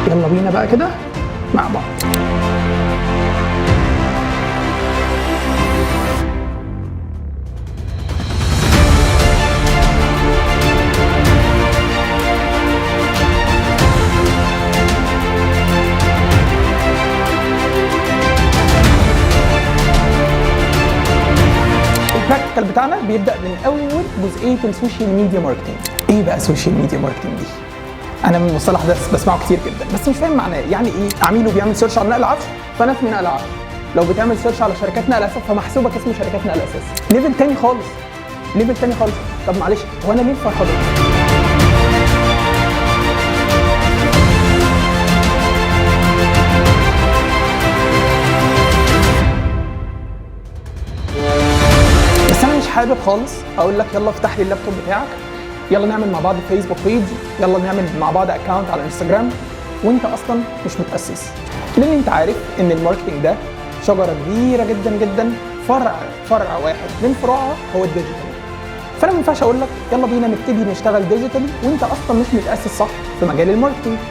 يلا بينا بقى كده مع بعض. البراكتيكال بتاعنا بيبدا من اول جزئيه السوشيال ميديا ماركتنج. ايه بقى السوشيال ميديا ماركتنج دي؟ انا من المصطلح ده بسمعه كتير جدا بس مش فاهم معناه. يعني ايه؟ عميله بيعمل سيرش على نقل عفش فانا اسمي نقل عفش، لو بتعمل سيرش على شركات نقل اساس فمحسوبك اسم شركات نقل اساس. ليفل تاني خالص، ليفل تاني خالص. طب معلش، هو انا ليه الفرحه دي؟ بس انا مش حابب خالص اقول لك يلا افتح لي اللابتوب بتاعك، يلا نعمل مع بعض فيسبوك بيج، يلا نعمل مع بعض اكونت على انستجرام وانت اصلا مش متاسس. لان انت عارف ان الماركتنج ده شجره كبيره جدا جدا، فرع واحد من فروعها هو الديجيتال. فانا ما ينفعش اقول لك يلا بينا نبتدي نشتغل ديجيتال وانت اصلا مش متاسس صح في مجال الماركتنج.